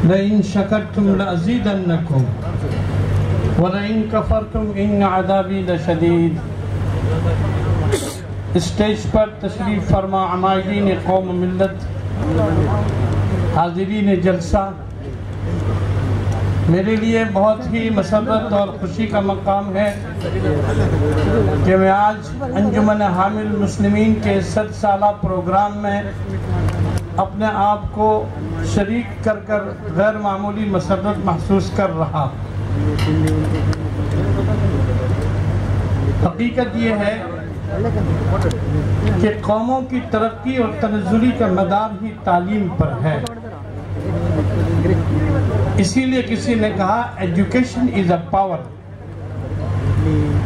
لئن شکرتم لأزیدنکم ولئن کفرتم ان عذابی لشدید۔ اسٹیج پر تشریف فرما عمائدین قوم ملت، حاضرین جلسہ، میرے لیے بہت ہی مسرت اور خوشی کا مقام ہے کہ میں آج انجمن حامل مسلمین کے 100 سالہ پروگرام میں اپنے آپ کو شریک کر غیر معمولی مسرت محسوس کر رہا۔ حقیقت یہ ہے کہ قوموں کی ترقی اور تنزلی کا مدار ہی تعلیم پر ہے۔ اسی لیے کسی نے کہا ایجوکیشن از اے پاور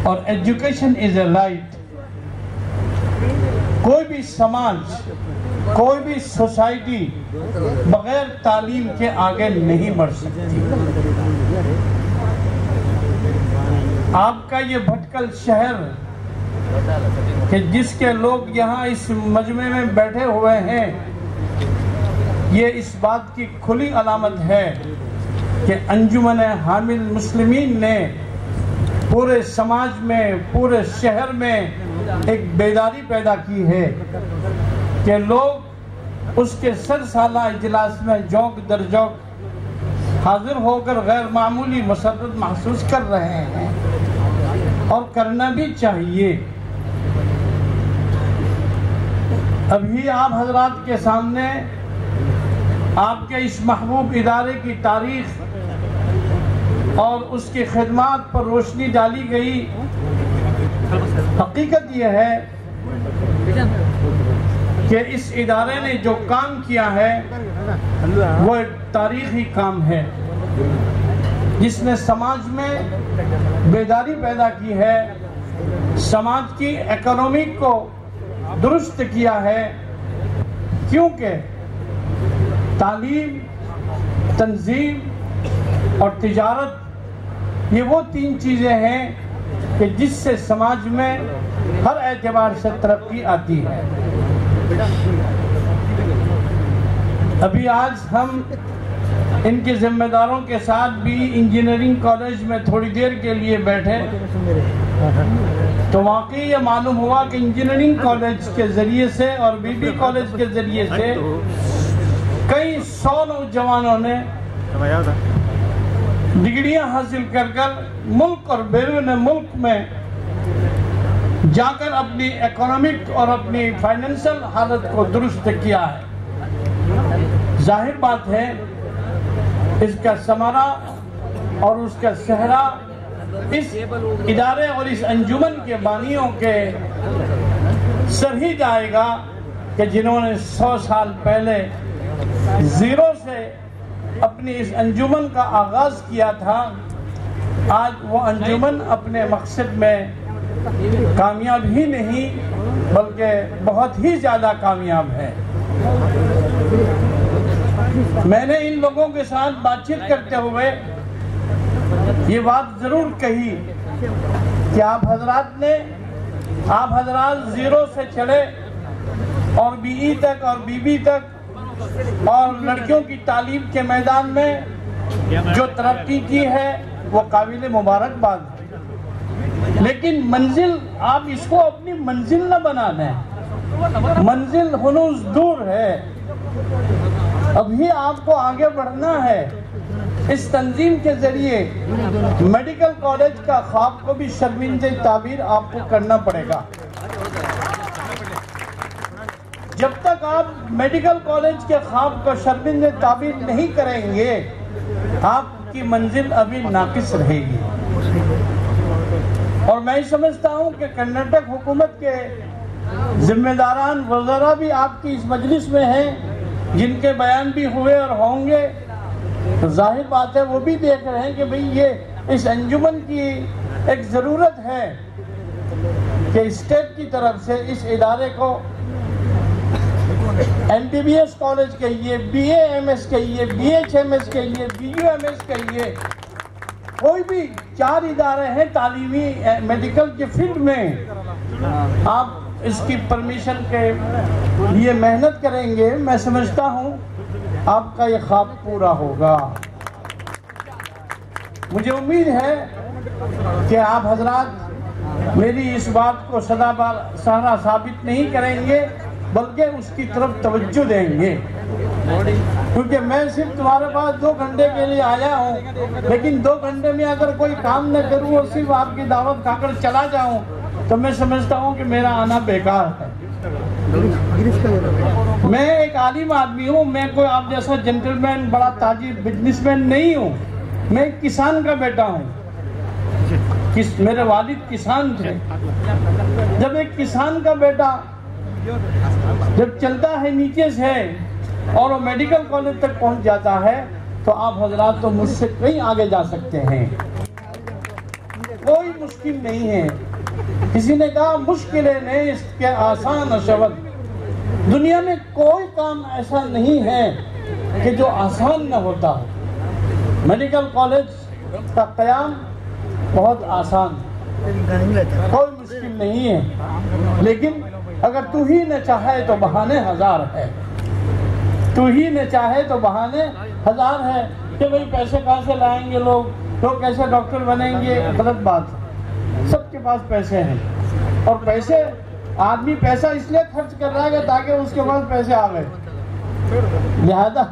اور ایجوکیشن از اے لائٹ۔ کوئی بھی سماج، کوئی بھی سوسائٹی بغیر تعلیم کے آگے نہیں بڑھ سکتی۔ آپ کا یہ بھٹکل شہر کہ جس کے لوگ یہاں اس مجمع میں بیٹھے ہوئے ہیں، یہ اس بات کی کھلی علامت ہے کہ انجمن حامل مسلمین نے پورے سماج میں، پورے شہر میں ایک بیداری پیدا کی ہے کہ لوگ اس کے 100 سالہ اجلاس میں جوق در جوق حاضر ہو کر غیر معمولی مسرت محسوس کر رہے ہیں، اور کرنا بھی چاہیے۔ ابھی آپ حضرات کے سامنے آپ کے اس محبوب ادارے کی تاریخ اور اس کی خدمات پر روشنی ڈالی گئی۔ حقیقت یہ ہے کہ اس ادارے نے جو کام کیا ہے وہ ایک تاریخی کام ہے، جس نے سماج میں بیداری پیدا کی ہے، سماج کی اکنومی کو درست کیا ہے، کیونکہ تعلیم، تنظیم اور تجارت یہ وہ 3 چیزیں ہیں کہ جس سے سماج میں ہر اعتبار سے ترقی آتی ہے۔ ابھی آج ہم ان کے ذمہ داروں کے ساتھ بھی انجینئرنگ کالج میں تھوڑی دیر کے لیے بیٹھے تو واقعی یہ معلوم ہوا کہ انجینئرنگ کالج کے ذریعے سے اور بی بی کالج کے ذریعے سے کئی 100 نوجوانوں نے ڈگریاں حاصل کر ملک اور بیرون ملک میں جا کر اپنی اکنامک اور اپنی فائنینشل حالت کو درست کیا ہے۔ ظاہر بات ہے اس کا ثمرہ اور اس کا صحرا اس ادارے اور اس انجمن کے بانیوں کے سر ہی جائے گا کہ جنہوں نے 100 سال پہلے زیرو سے اپنی اس انجمن کا آغاز کیا تھا۔ آج وہ انجمن اپنے مقصد میں کامیاب ہی نہیں بلکہ بہت ہی زیادہ کامیاب ہے۔ میں نے ان لوگوں کے ساتھ بات چیت کرتے ہوئے یہ بات ضرور کہی کہ آپ حضرات زیرو سے چلے اور بی ای تک اور بی بی تک اور لڑکیوں کی تعلیم کے میدان میں جو ترقی کی ہے وہ قابل مبارکباد ہے، لیکن منزل آپ اس کو اپنی منزل نہ بنا دیں۔ منزل ہنوز دور ہے، ابھی آپ کو آگے بڑھنا ہے۔ اس تنظیم کے ذریعے میڈیکل کالج کا خواب کو بھی شرمندہ تعبیر آپ کو کرنا پڑے گا۔ جب تک آپ میڈیکل کالج کے خواب کو شرمندہ تعبیر نہیں کریں گے، آپ کی منزل ابھی ناقص رہے گی۔ اور میں سمجھتا ہوں کہ کرناٹک حکومت کے ذمہ داران وزراء بھی آپ کی اس مجلس میں ہیں، جن کے بیان بھی ہوئے اور ہوں گے۔ ظاہر بات ہے وہ بھی دیکھ رہے ہیں کہ بھئی یہ اس انجمن کی ایک ضرورت ہے کہ اسٹیٹ کی طرف سے اس ادارے کو M B B S college کہیے، بی اے ایم ایس کہیے، بی ایچ ایم ایس کہیے، بی یو ایم ایس کہیے، کوئی بھی 4 ادارے ہیں تعلیمی میڈیکل کے فیلڈ میں، آپ اس کی پرمیشن کے لیے محنت کریں گے۔ میں سمجھتا ہوں آپ کا یہ خواب پورا ہوگا۔ مجھے امید ہے کہ آپ حضرات میری اس بات کو سارا ثابت نہیں کریں گے بلکہ اس کی طرف توجہ دیں گے، کیونکہ میں صرف تمہارے پاس 2 گھنٹے کے لیے آیا ہوں، لیکن 2 گھنٹے میں اگر کوئی کام نہ کروں اور صرف آپ کی دعوت کھا کر چلا جاؤں تو میں سمجھتا ہوں کہ میرا آنا بیکار ہے۔ میں ایک عالم آدمی ہوں، میں کوئی آپ جیسا جنٹلمین بڑا تاجر بزنس مین نہیں ہوں، میں ایک کسان کا بیٹا ہوں۔ میرے والد کسان تھے۔ جب ایک کسان کا بیٹا جب چلتا ہے نیچے سے اور وہ میڈیکل کالج تک پہنچ جاتا ہے تو آپ حضرات تو مجھ سے کہیں آگے جا سکتے ہیں، کوئی مشکل نہیں ہے۔ کسی نے کہا مشکل نہیں اس کے آسان شود، دنیا میں کوئی کام ایسا نہیں ہے کہ جو آسان نہ ہوتا ہو۔ میڈیکل کالج کا قیام بہت آسان، کوئی مشکل نہیں ہے، لیکن اگر تو ہی نہ چاہے تو بہانے ہزار ہے، تو ہی نہ چاہے تو بہانے ہزار ہے کہ بھئی پیسے کہاں سے لائیں گے، لوگ کیسے ڈاکٹر بنیں گے۔ غلط بات ہے، سب کے پاس پیسے ہیں، اور پیسے آدمی پیسہ اس لیے خرچ کر رہا ہے تاکہ اس کے پاس پیسے آ گئے۔ لہذا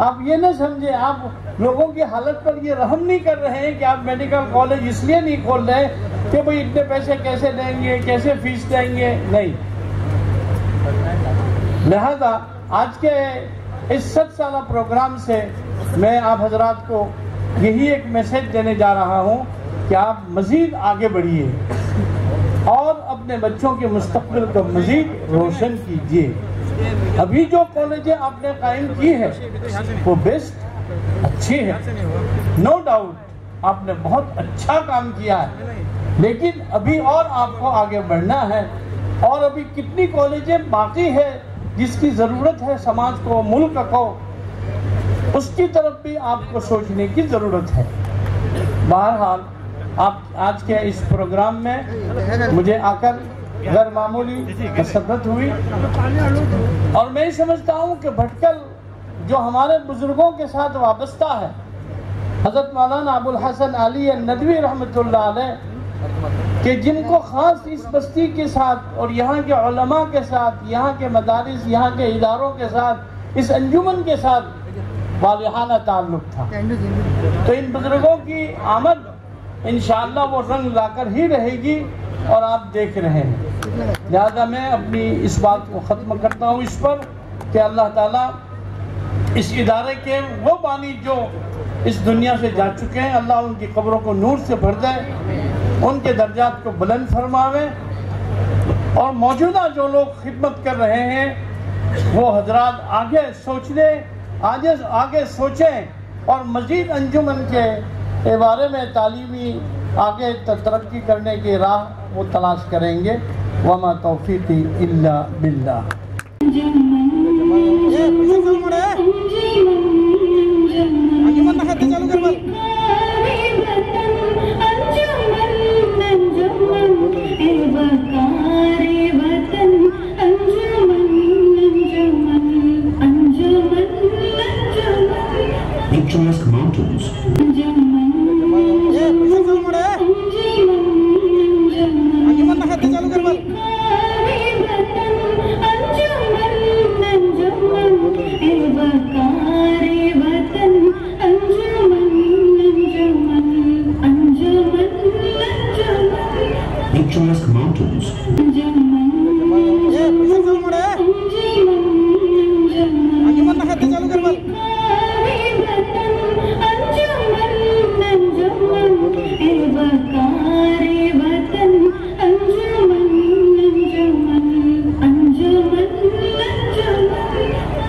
آپ یہ نہ سمجھے، آپ لوگوں کی حالت پر یہ رحم نہیں کر رہے ہیں کہ آپ میڈیکل کالج اس لیے نہیں کھول رہے کہ بھئی اتنے پیسے کیسے دیں گے، کیسے فیس دیں گے، نہیں۔ لہذا آج کے اس 7 سالہ پروگرام سے میں آپ حضرات کو یہی ایک میسج دینے جا رہا ہوں کہ آپ مزید آگے بڑھیے اور اپنے بچوں کے مستقبل کو مزید روشن کیجیے۔ ابھی جو کالجیں آپ نے قائم کی ہے وہ بیسٹ اچھی ہے، نو ڈاؤٹ آپ نے بہت اچھا کام کیا ہے، لیکن ابھی اور آپ کو آگے بڑھنا ہے، اور ابھی کتنی کالجیں باقی ہے جس کی ضرورت ہے سماج کو، ملک کو، اس کی طرف بھی آپ کو سوچنے کی ضرورت ہے۔ بہرحال آپ آج کے اس پروگرام میں مجھے آ کر غیر معمولی مسرت ہوئی، اور میں سمجھتا ہوں کہ بھٹکل جو ہمارے بزرگوں کے ساتھ وابستہ ہے، حضرت مولانا ابو الحسن علی الندوی رحمۃ اللہ علیہ، کہ جن کو خاص اس بستی کے ساتھ اور یہاں کے علماء کے ساتھ، یہاں کے مدارس، یہاں کے اداروں کے ساتھ، اس انجمن کے ساتھ والہانہ تعلق تھا، تو ان بزرگوں کی آمد انشاءاللہ وہ رنگ لا کر ہی رہے گی، اور آپ دیکھ رہے ہیں۔ لہذا میں اپنی اس بات کو ختم کرتا ہوں اس پر کہ اللہ تعالیٰ اس ادارے کے وہ بانی جو اس دنیا سے جا چکے ہیں، اللہ ان کی قبروں کو نور سے بھر دے، ان کے درجات کو بلند فرماوے، اور موجودہ جو لوگ خدمت کر رہے ہیں وہ حضرات آگے سوچیں اور مزید انجمن کے بارے میں تعلیمی آگے ترقی کرنے کی راہ وہ تلاش کریں گے۔ وما توفیقی الا باللہ۔ Picturesque mountains. Picturesque mountains.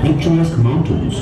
Picturesque mountains.